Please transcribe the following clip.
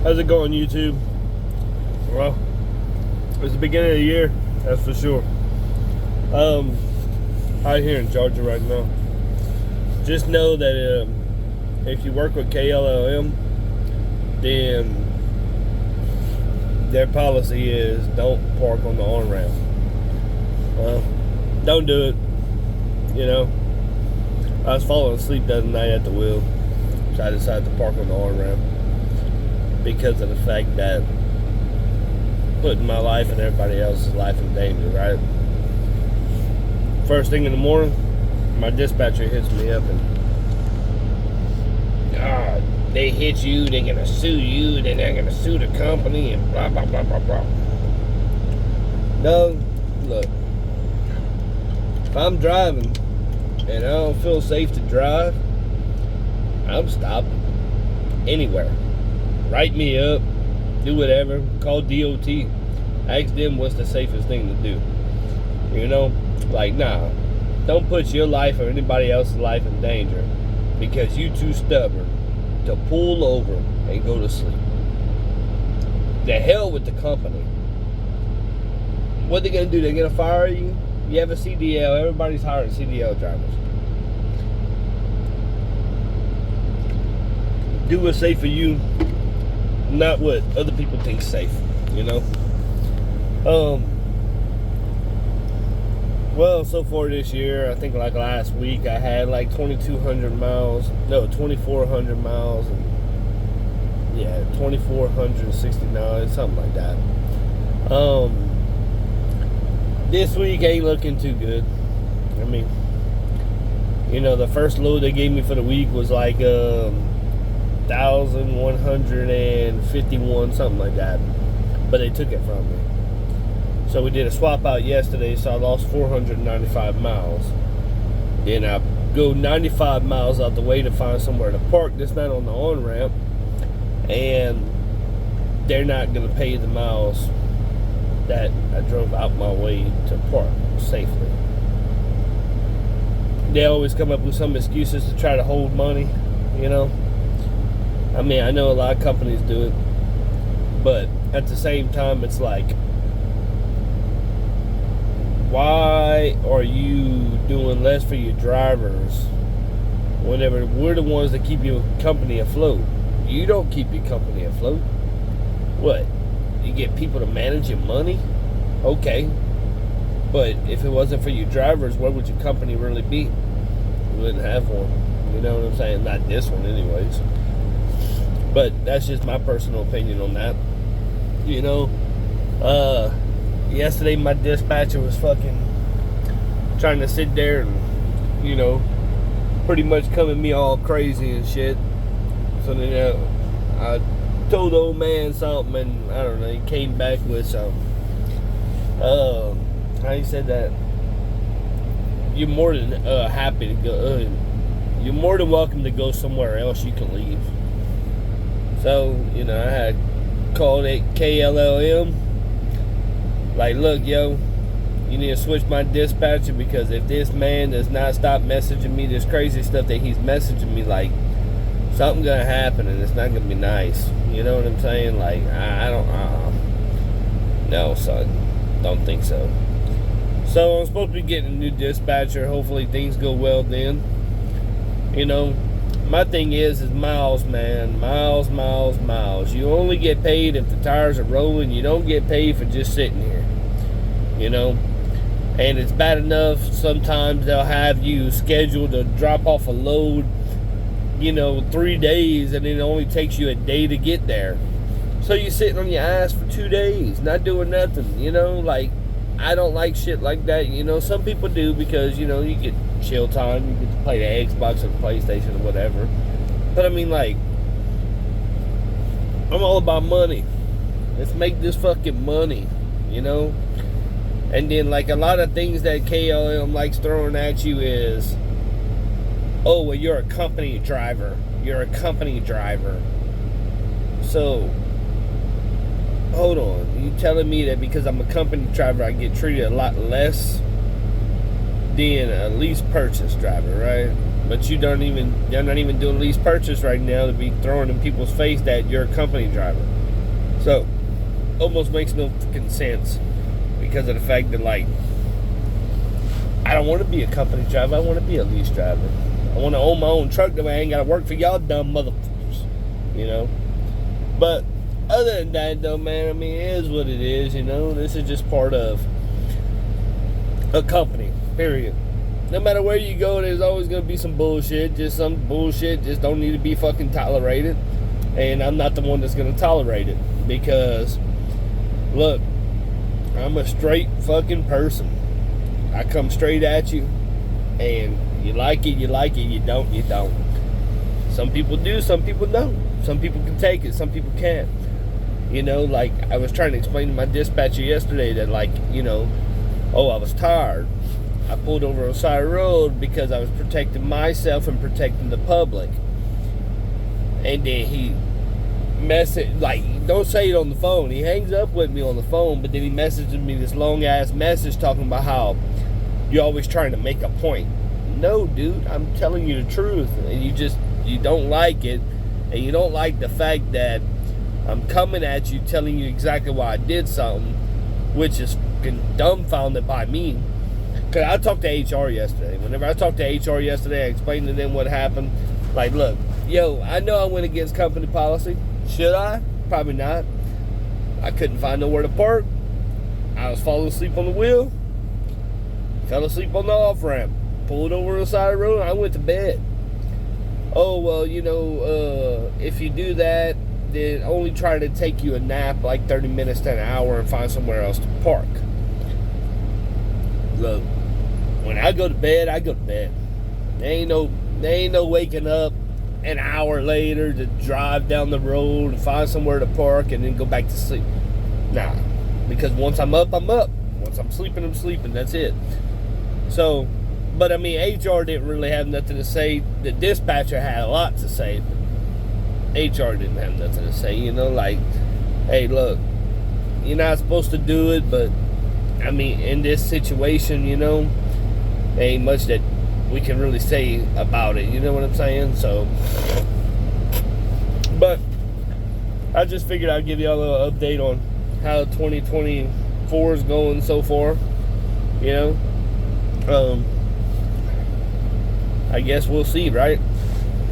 How's it going, YouTube? Well, it's the beginning of the year, that's for sure. Out here in Georgia right now. Just know that if you work with KLLM, then their policy is don't park on the on-ramp. Don't do it. You know, I was falling asleep the other night at the wheel, so I decided to park on the on-ramp because of the fact that putting my life and everybody else's life in danger, right? First thing in the morning, my dispatcher hits me up and they hit you, they're gonna sue you, then they're gonna sue the company and blah blah blah blah blah. No, look, if I'm driving and I don't feel safe to drive, I'm stopping anywhere. Write me up, do whatever, call DOT, ask them what's the safest thing to do. You know, like, nah, don't put your life or anybody else's life in danger because you too stubborn to pull over and go to sleep. The hell with the company. What they gonna do? They're gonna fire you? You have a CDL, everybody's hiring CDL drivers. Do what's safe for you, not what other people think safe, you know? Well, so far this year, I think like last week, I had like 2,400 miles, and yeah, 2,469, something like that. This week ain't looking too good. I mean, you know, the first load they gave me for the week was like 1,151, something like that, but they took it from me. So we did a swap out yesterday, so I lost 495 miles. Then I go 95 miles out the way to find somewhere to park that's not on the on-ramp, and they're not going to pay the miles that I drove out my way to park safely. They always come up with some excuses to try to hold money, you know. I mean, I know a lot of companies do it, but at the same time, it's like, why are you doing less for your drivers whenever we're the ones that keep your company afloat? You don't keep your company afloat. What? You get people to manage your money? Okay. But if it wasn't for your drivers, where would your company really be? You wouldn't have one. You know what I'm saying? Not this one anyways. But that's just my personal opinion on that. You know, yesterday my dispatcher was fucking trying to sit there and, you know, pretty much coming me all crazy and shit. So then I told the old man something, and I don't know, he came back with something. How he said that? You're more than happy to go. You're more than welcome to go somewhere else. You can leave. So, you know, I had called it KLLM. Like, look, yo, you need to switch my dispatcher, because if this man does not stop messaging me this crazy stuff that he's messaging me, like, something's gonna happen and it's not gonna be nice. You know what I'm saying? Like, I don't, no, son, don't think so. So I'm supposed to be getting a new dispatcher. Hopefully things go well then. You know, my thing is miles, man. Miles. You only get paid if the tires are rolling. You don't get paid for just sitting here. You know? And it's bad enough sometimes they'll have you scheduled to drop off a load, you know, 3 days, and it only takes you a day to get there. So you're sitting on your ass for 2 days, not doing nothing, you know? Like, I don't like shit like that, you know? Some people do, because, you know, you get chill time, you get to play the Xbox or the PlayStation or whatever. But I mean, like, I'm all about money. Let's make this fucking money, you know? And then, like, a lot of things that KLM likes throwing at you is, oh, well, you're a company driver. You're a company driver. So, hold on. You telling me that because I'm a company driver, I get treated a lot less than a lease purchase driver, right? But you're not even doing lease purchase right now to be throwing in people's face that you're a company driver. So, almost makes no fucking sense because of the fact that, like, I don't want to be a company driver. I want to be a lease driver. I want to own my own truck that way I ain't got to work for y'all dumb motherfuckers, you know? But other than that, though, man, I mean, it is what it is, you know? This is just part of a company, period. No matter where you go, there's always going to be some bullshit. Just some bullshit just don't need to be fucking tolerated. And I'm not the one that's going to tolerate it. Because, look, I'm a straight fucking person. I come straight at you. And you like it, you like it. You don't, you don't. Some people do, some people don't. Some people can take it, some people can't. You know, like, I was trying to explain to my dispatcher yesterday that, like, you know, oh, I was tired. I pulled over on the side of the road because I was protecting myself and protecting the public. And then he don't say it on the phone. He hangs up with me on the phone, but then he messages me this long-ass message talking about how you're always trying to make a point. No, dude, I'm telling you the truth. And you don't like it. And you don't like the fact that I'm coming at you telling you exactly why I did something, which is fucking dumbfounded by me. Because I talked to HR yesterday. Whenever I talked to HR yesterday, I explained to them what happened. Like, look, yo, I know I went against company policy. Should I? Probably not. I couldn't find nowhere to park. I was falling asleep on the wheel. Fell asleep on the off-ramp. Pulled over on the side of the road, and I went to bed. Oh, well, you know, if you do that, then only try to take you a nap like 30 minutes to an hour and find somewhere else to park. Look, when I go to bed, I go to bed. There ain't no waking up an hour later to drive down the road and find somewhere to park and then go back to sleep. Nah, because once I'm up, I'm up. Once I'm sleeping, that's it. So, but I mean, HR didn't really have nothing to say. The dispatcher had a lot to say, but HR didn't have nothing to say, you know, like, hey, look, you're not supposed to do it, but I mean, in this situation, you know, there ain't much that we can really say about it, you know what I'm saying? So, but I just figured I'd give y'all a little update on how 2024 is going so far, you know. I guess we'll see, right?